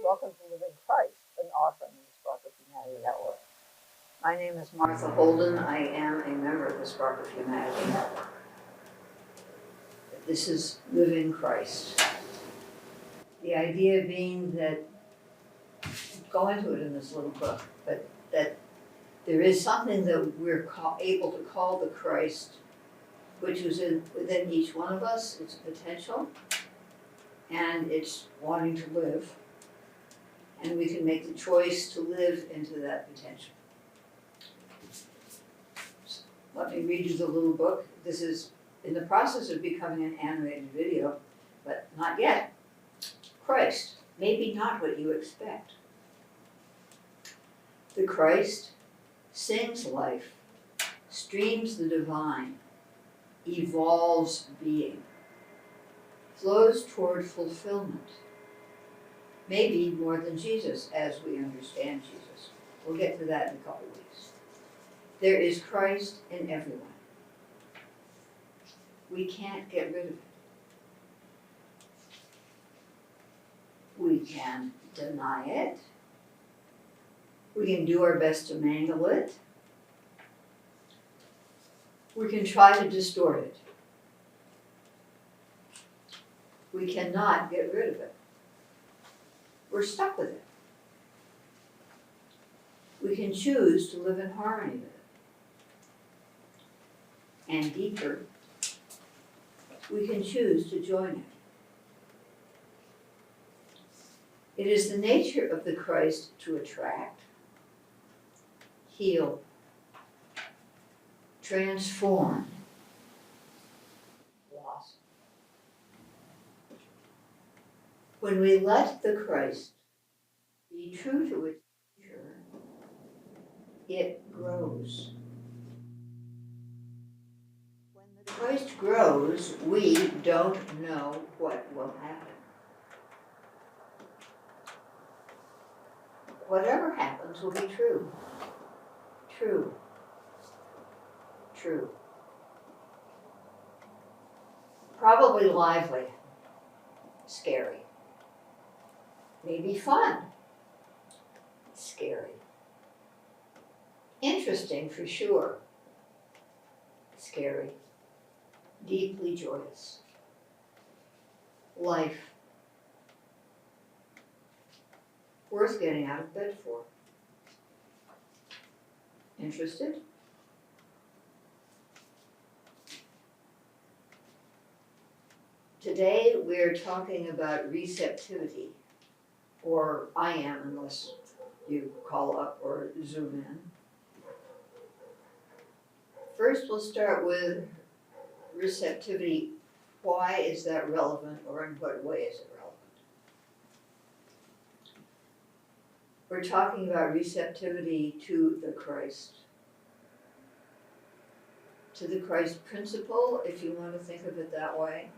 Welcome to Living Christ, an offering of the Spark of Humanity Network. My name is Martha Holden. I am a member of the Spark of Humanity Network. This is Living Christ. The idea being that, go into it in this little book, but that there is something that we're able to call the Christ, which is within each one of us. It's a potential, and it's wanting to live. And we can make the choice to live into that potential. So let me read you the little book. This is in the process of becoming an animated video, but not yet. Christ, maybe not what you expect. The Christ sings life, streams the divine, evolves being, flows toward fulfillment. Maybe more than Jesus, as we understand Jesus. We'll get to that in a couple weeks. There is Christ in everyone. We can't get rid of it. We can deny it. We can do our best to mangle it. We can try to distort it. We cannot get rid of it. We're stuck with it. We can choose to live in harmony with it. And deeper, we can choose to join it. It is the nature of the Christ to attract, heal, transform, blossom. When we let the Christ be true to its nature, it grows. When the Christ grows, we don't know what will happen. Whatever happens will be true. True. True. Probably lively. Scary. Maybe fun. Scary. Interesting for sure. Scary. Deeply joyous. Life. Worth getting out of bed for. Interested? Today we're talking about receptivity, or I am, unless you call up or zoom in. First we'll start with receptivity. Why is that relevant, or in what way is it relevant? We're talking about receptivity to the Christ. To the Christ principle, if you want to think of it that way.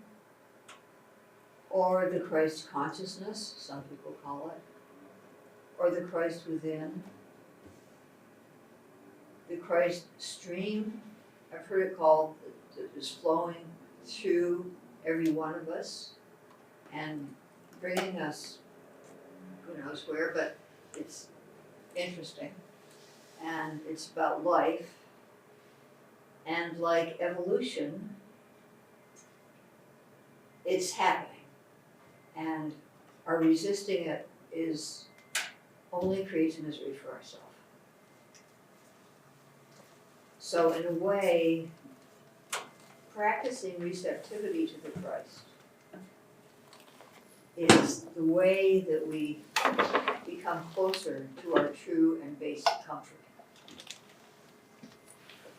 Or the Christ consciousness, some people call it. Or the Christ within. The Christ stream, I've heard it called, that is flowing through every one of us and bringing us, who knows where, but it's interesting. And it's about life. And like evolution, it's happening. And our resisting it is only creates misery for ourselves. So in a way, practicing receptivity to the Christ is the way that we become closer to our true and basic comfort.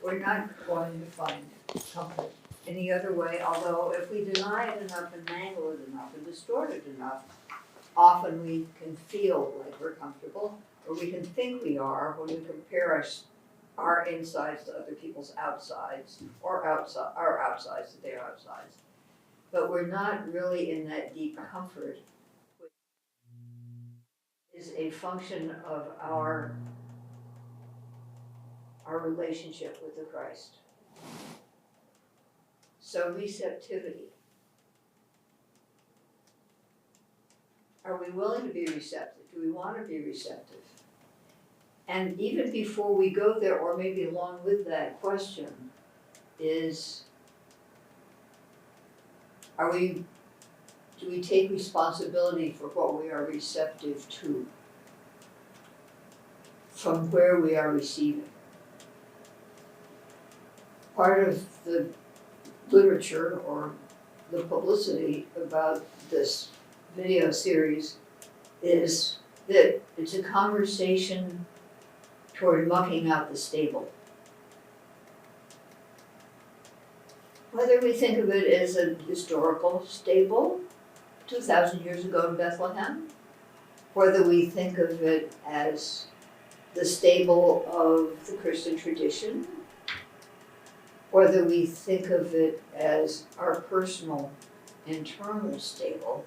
We're not going to find comfort any other way, although if we deny it enough and mangle it enough and distort it enough, often we can feel like we're comfortable, or we can think we are when we compare our insides to other people's outsides, or our outsides to their outsides. But we're not really in that deep comfort, which is a function of our relationship with the Christ. So receptivity. Are we willing to be receptive? Do we want to be receptive? And even before we go there, or maybe along with that question, is do we take responsibility for what we are receptive to from where we are receiving? Part of the literature or the publicity about this video series is that it's a conversation toward mucking out the stable. Whether we think of it as a historical stable, 2,000 years ago in Bethlehem, whether we think of it as the stable of the Christian tradition, whether we think of it as our personal internal stable,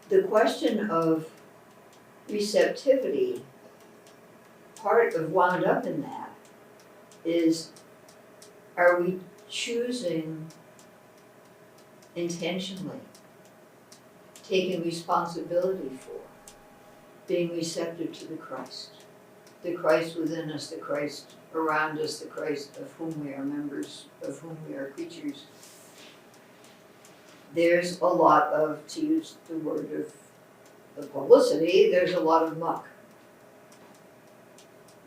the question of receptivity, part of wound up in that is, are we choosing intentionally, taking responsibility for being receptive to the Christ within us, the Christ around us, the Christ of whom we are members, of whom we are creatures? There's a lot of, to use the word of the publicity, there's a lot of muck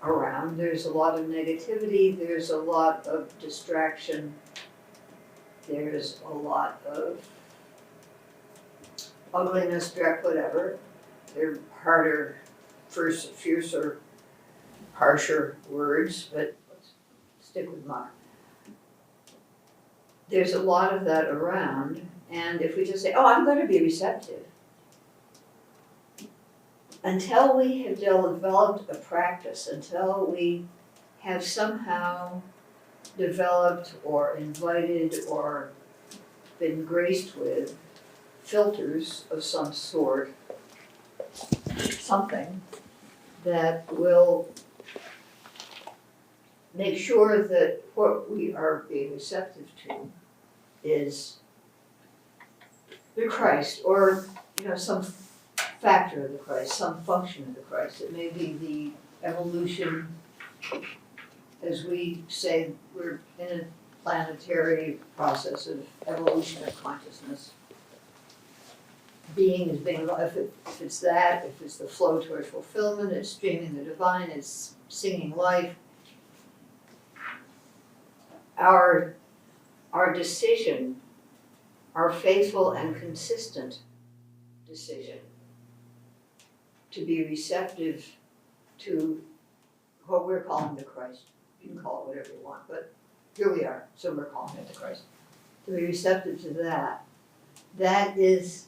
around, there's a lot of negativity, there's a lot of distraction, there's a lot of ugliness, dreck, whatever. They're harder, fiercer, harsher words, but let's stick with muck. There's a lot of that around, and if we just say, oh, I'm going to be receptive, until we have developed a practice, until we have somehow developed or invited or been graced with filters of some sort, something that will make sure that what we are being receptive to is the Christ, or some factor of the Christ, some function of the Christ. It may be the evolution, as we say, we're in a planetary process of evolution of consciousness. Being is being, if it's that, if it's the flow toward fulfillment, it's streaming the divine, it's singing life. Our decision, our faithful and consistent decision to be receptive to what we're calling the Christ. You can call it whatever you want, but here we are, so we're calling it the Christ. To be receptive to that is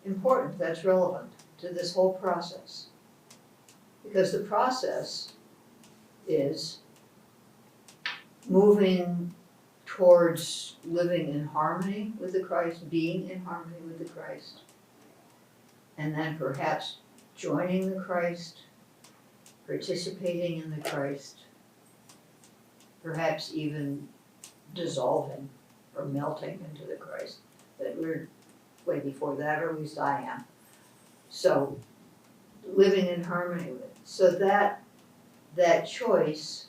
important, that's relevant to this whole process. Because the process is moving towards living in harmony with the Christ, being in harmony with the Christ, and then perhaps joining the Christ, participating in the Christ, perhaps even dissolving or melting into the Christ. That we're way before that, or at least I am. So living in harmony with it. So that choice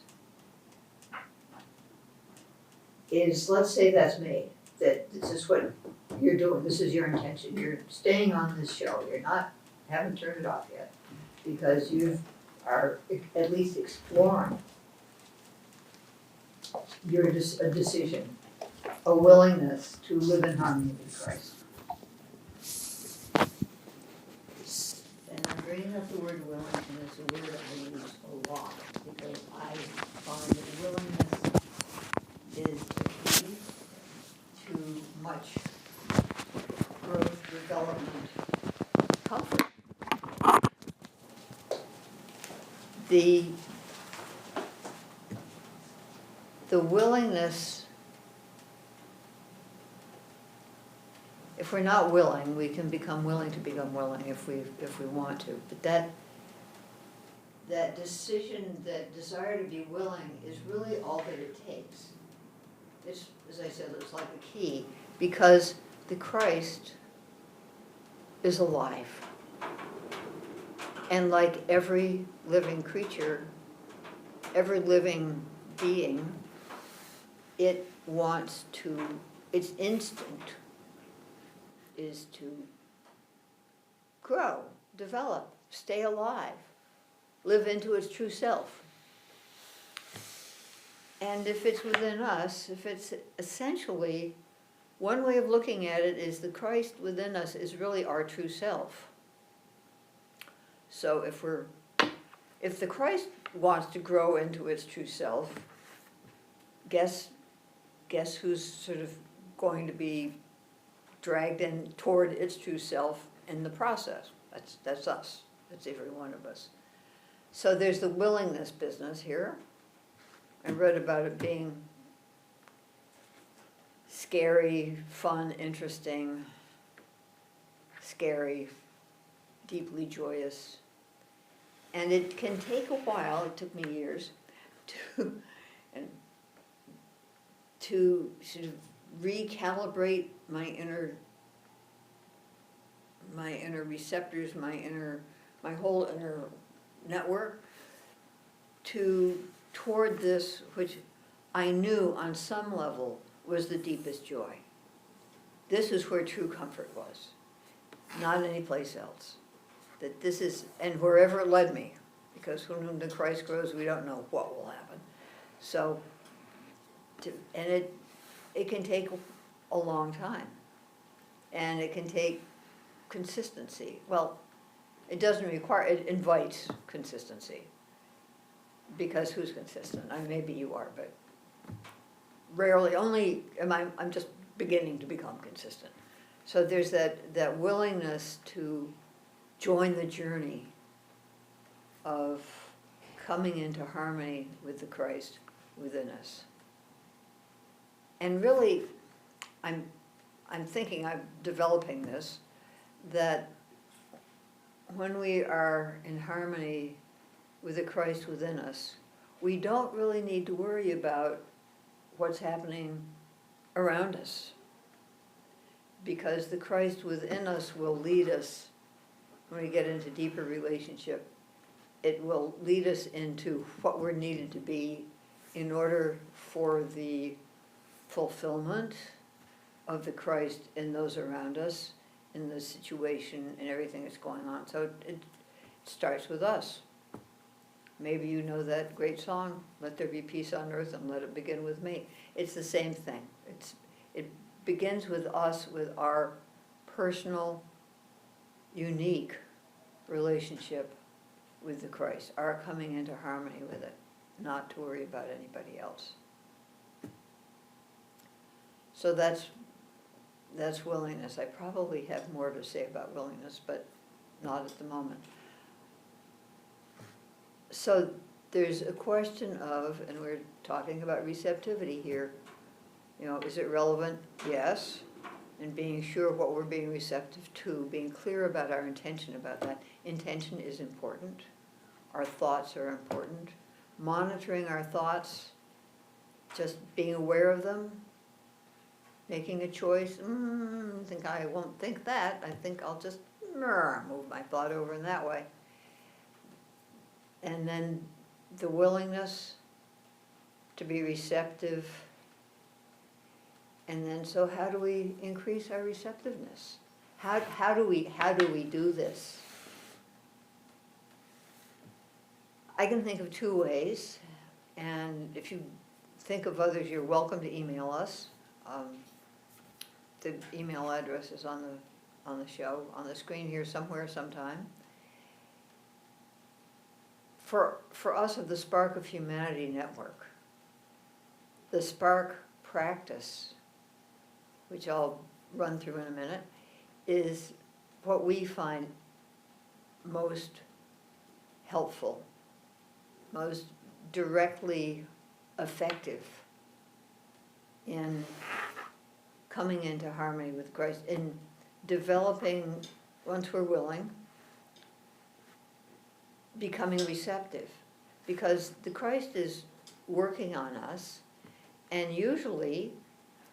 is, let's say that's made, that this is what you're doing, this is your intention, you're staying on this show, haven't turned it off yet, because you are at least exploring a decision, a willingness to live in harmony with Christ. And I'm bringing up the word willing, and it's a word I use a lot, because I find that willingness is the key to much growth, development, comfort. The willingness, if we're not willing, we can become willing to become willing if we want to. But that decision, that desire to be willing is really all that it takes. It's, as I said, it's like a key, because the Christ is alive. And like every living creature, every living being, it wants to, its instinct is to grow, develop, stay alive, live into its true self. And if it's within us, if it's essentially, one way of looking at it is the Christ within us is really our true self. So if the Christ wants to grow into its true self, guess who's sort of going to be dragged in toward its true self in the process? That's us. That's every one of us. So there's the willingness business here. I read about it being scary, fun, interesting, scary, deeply joyous. And it can take a while, it took me years, to sort of recalibrate my inner receptors, my whole inner network toward this, which I knew on some level was the deepest joy. This is where true comfort was, not any place else. That this is, and wherever it led me, because when the Christ grows, we don't know what will happen. So, and it can take a long time, and it can take consistency. Well, it doesn't require, it invites consistency. Because who's consistent? Maybe you are, but rarely, I'm just beginning to become consistent. So there's that willingness to join the journey of coming into harmony with the Christ within us. And really, I'm developing this, that when we are in harmony with the Christ within us, we don't really need to worry about what's happening around us, because the Christ within us will lead us. When we get into deeper relationship, it will lead us into what we're needed to be in order for the fulfillment of the Christ in those around us, in the situation and everything that's going on. So it starts with us. Maybe you know that great song, "Let there be peace on earth and let it begin with me." It's the same thing. It begins with us, with our personal, unique relationship with the Christ, our coming into harmony with it, not to worry about anybody else. So that's willingness. I probably have more to say about willingness, but not at the moment. So there's a question of, and we're talking about receptivity here, is it relevant? Yes. And being sure what we're being receptive to, being clear about our intention about that. Intention is important. Our thoughts are important. Monitoring our thoughts, just being aware of them, making a choice. I won't think that. I think I'll just move my thought over in that way. And then the willingness to be receptive. And then, so how do we increase our receptiveness? How do we do this? I can think of two ways, and if you think of others, you're welcome to email us. The email address is on the show, on the screen here somewhere, sometime. For us of the Spark of Humanity Network, the Spark practice, which I'll run through in a minute, is what we find most helpful, most directly effective in coming into harmony with Christ, in developing, once we're willing, becoming receptive. Because the Christ is working on us, and usually,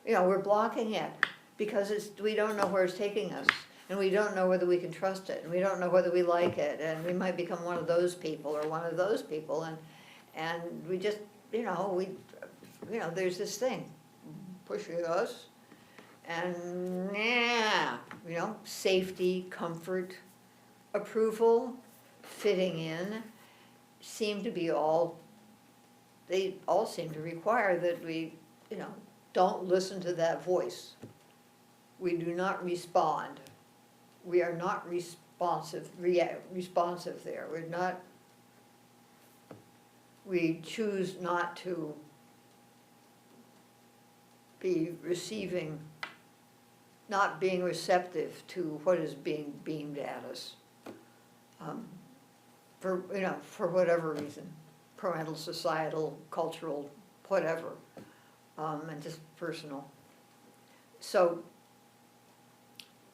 we're blocking it because we don't know where it's taking us. And we don't know whether we can trust it, and we don't know whether we like it, and we might become one of those people or one of those people, and we just, there's this thing pushing us, and safety, comfort, approval, fitting in, they all seem to require that we, don't listen to that voice. We do not respond. We are not responsive there. We choose not to be receiving, not being receptive to what is being beamed at us. For whatever reason, parental, societal, cultural, whatever, and just personal. So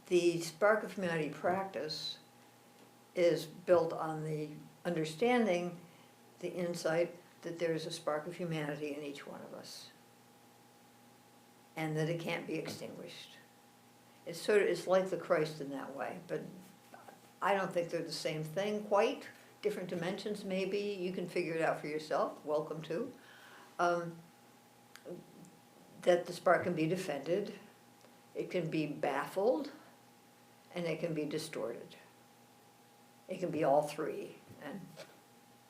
the Spark of Humanity practice is built on the understanding, the insight that there is a spark of humanity in each one of us, and that it can't be extinguished. It's like the Christ in that way, but I don't think they're the same thing quite. Different dimensions maybe. You can figure it out for yourself. Welcome to. That the spark can be defended, it can be baffled, and it can be distorted. It can be all three, and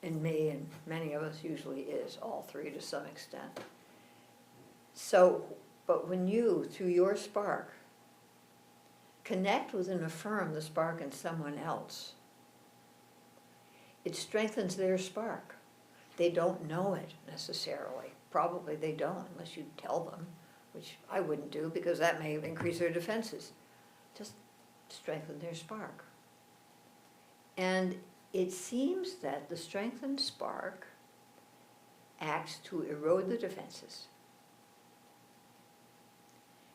in me and many of us usually is all three to some extent. So, but when you, through your spark, connect with and affirm the spark in someone else, it strengthens their spark. They don't know it necessarily. Probably they don't unless you tell them, which I wouldn't do because that may increase their defenses. Just strengthen their spark. And it seems that the strengthened spark acts to erode the defenses,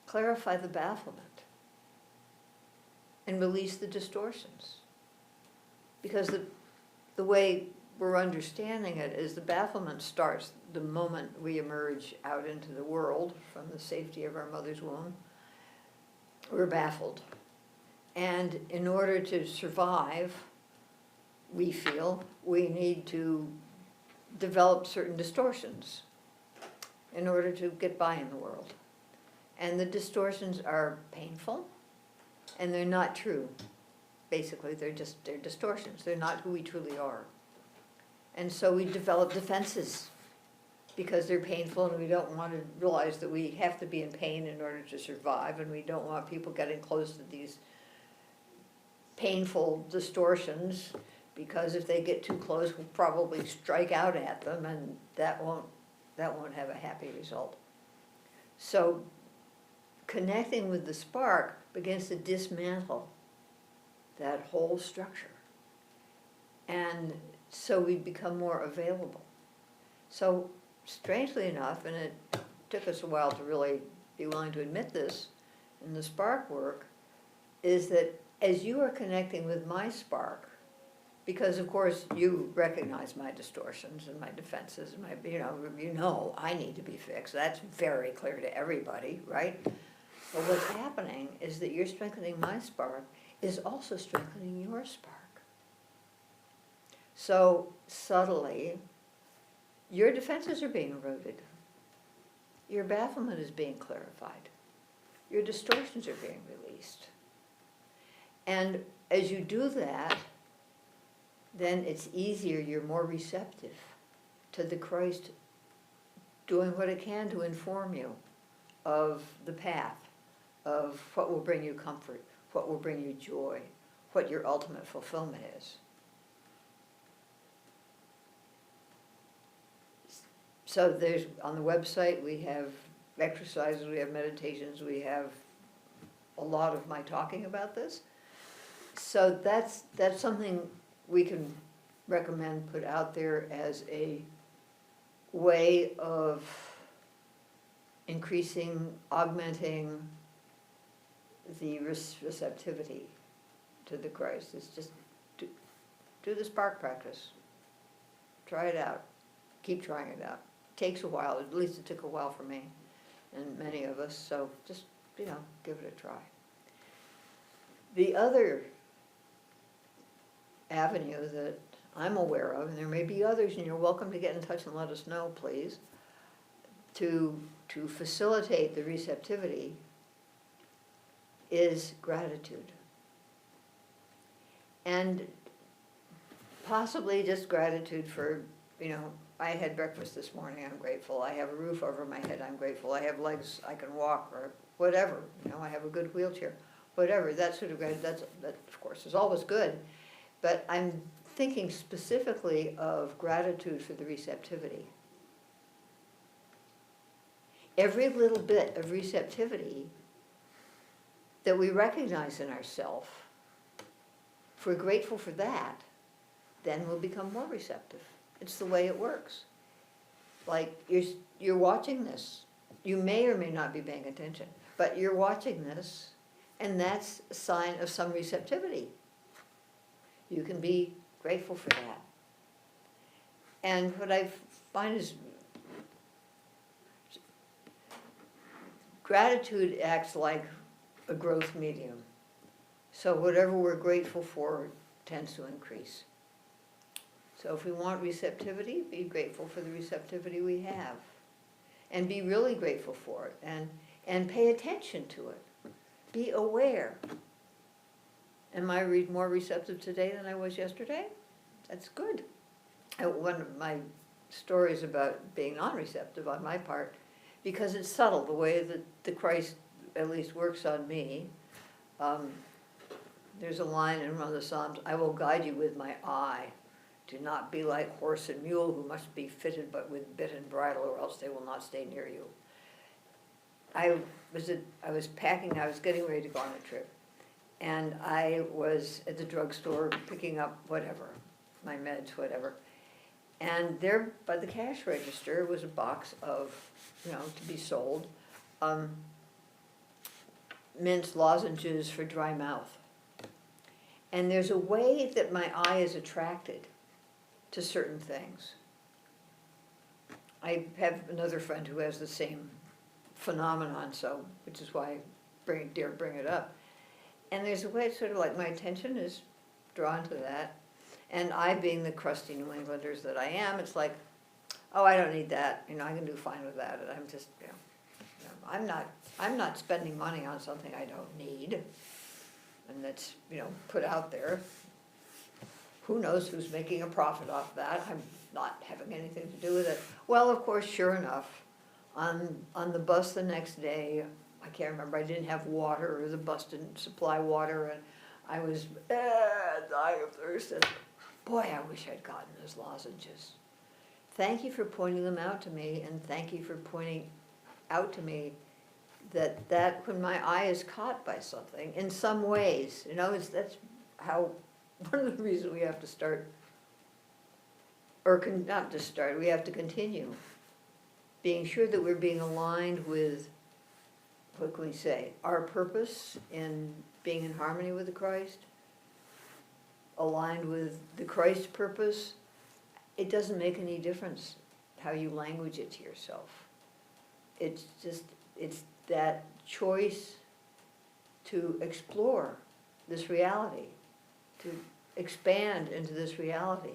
clarify the bafflement, and release the distortions. Because the way we're understanding it is the bafflement starts the moment we emerge out into the world from the safety of our mother's womb. We're baffled. And in order to survive, we feel we need to develop certain distortions in order to get by in the world. And the distortions are painful, and they're not true. Basically, they're distortions. They're not who we truly are. And so we develop defenses because they're painful, and we don't want to realize that we have to be in pain in order to survive, and we don't want people getting close to these painful distortions, because if they get too close, we'll probably strike out at them, and that won't have a happy result. So connecting with the spark begins to dismantle that whole structure. And so we become more available. So strangely enough, and it took us a while to really be willing to admit this in the spark work, is that as you are connecting with my spark, because of course you recognize my distortions and my defenses, and my, I need to be fixed. That's very clear to everybody, right? But what's happening is that you're strengthening my spark is also strengthening your spark. So subtly, your defenses are being eroded. Your bafflement is being clarified. Your distortions are being released. And as you do that, then it's easier, you're more receptive to the Christ doing what it can to inform you of the path, of what will bring you comfort, what will bring you joy, what your ultimate fulfillment is. So there's, on the website, we have exercises, we have meditations, we have a lot of my talking about this. So that's something we can recommend, put out there as a way of increasing, augmenting the receptivity to the Christ. It's just do the spark practice. Try it out. Keep trying it out. It takes a while. At least it took a while for me and many of us. So just, give it a try. The other avenue that I'm aware of, and there may be others, and you're welcome to get in touch and let us know, please, to facilitate the receptivity is gratitude. And possibly just gratitude for, I had breakfast this morning, I'm grateful. I have a roof over my head, I'm grateful. I have legs, I can walk, or whatever. I have a good wheelchair, whatever. That sort of gratitude, that of course is always good. But I'm thinking specifically of gratitude for the receptivity. Every little bit of receptivity that we recognize in ourselves, if we're grateful for that, then we'll become more receptive. It's the way it works. Like you're watching this. You may or may not be paying attention, but you're watching this, and that's a sign of some receptivity. You can be grateful for that. And what I find is gratitude acts like a growth medium. So whatever we're grateful for tends to increase. So if we want receptivity, be grateful for the receptivity we have. And be really grateful for it, and pay attention to it. Be aware. Am I more receptive today than I was yesterday? That's good. One of my stories about being non-receptive on my part, because it's subtle, the way that the Christ at least works on me. There's a line in one of the Psalms, I will guide you with my eye. Do not be like horse and mule, who must be fitted but with bit and bridle, or else they will not stay near you. I was packing, I was getting ready to go on a trip, and I was at the drugstore picking up whatever, my meds, whatever. And there by the cash register was a box of, to be sold, mint lozenges for dry mouth. And there's a way that my eye is attracted to certain things. I have another friend who has the same phenomenon, which is why I dare bring it up. And there's a way, it's sort of like my attention is drawn to that. And I, being the crusty New Englanders that I am, it's like, oh, I don't need that. I can do fine with that. And I'm just, I'm not spending money on something I don't need. And that's, put out there. Who knows who's making a profit off that? I'm not having anything to do with it. Well, of course, sure enough, on the bus the next day, I can't remember, I didn't have water, or the bus didn't supply water, and I was dying of thirst. And boy, I wish I'd gotten those lozenges. Thank you for pointing them out to me, and thank you for pointing out to me that when my eye is caught by something, in some ways, that's how, one of the reasons we have to start, or not to start, we have to continue being sure that we're being aligned with, what can we say, our purpose in being in harmony with the Christ, aligned with the Christ purpose. It doesn't make any difference how you language it to yourself. It's that choice to explore this reality, to expand into this reality,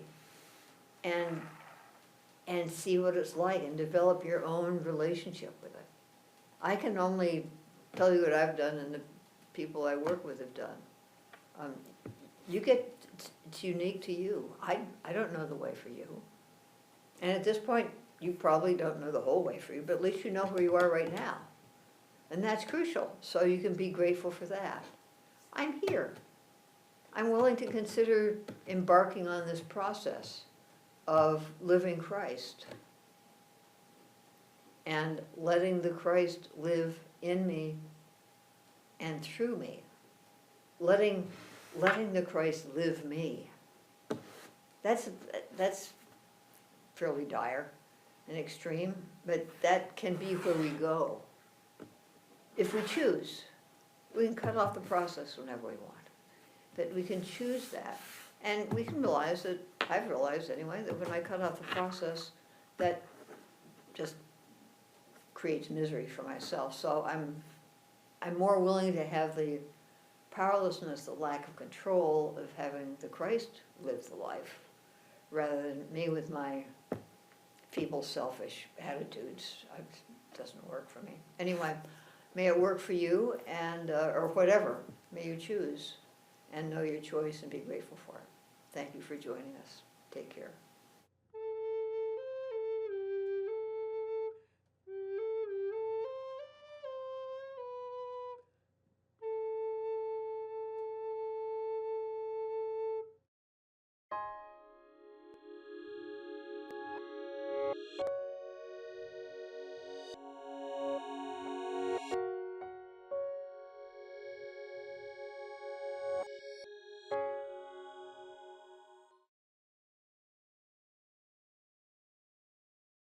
and see what it's like, and develop your own relationship with it. I can only tell you what I've done and the people I work with have done. It's unique to you. I don't know the way for you. And at this point, you probably don't know the whole way for you, but at least you know where you are right now. And that's crucial, so you can be grateful for that. I'm here. I'm willing to consider embarking on this process of living Christ and letting the Christ live in me and through me. Letting the Christ live me. That's fairly dire and extreme, but that can be where we go. If we choose, we can cut off the process whenever we want. But we can choose that. And we can realize that, I've realized anyway, that when I cut off the process, that just creates misery for myself. So I'm more willing to have the powerlessness, the lack of control of having the Christ live the life, rather than me with my feeble, selfish attitudes. It doesn't work for me. Anyway, may it work for you, and or whatever. May you choose and know your choice and be grateful for it. Thank you for joining us. Take care.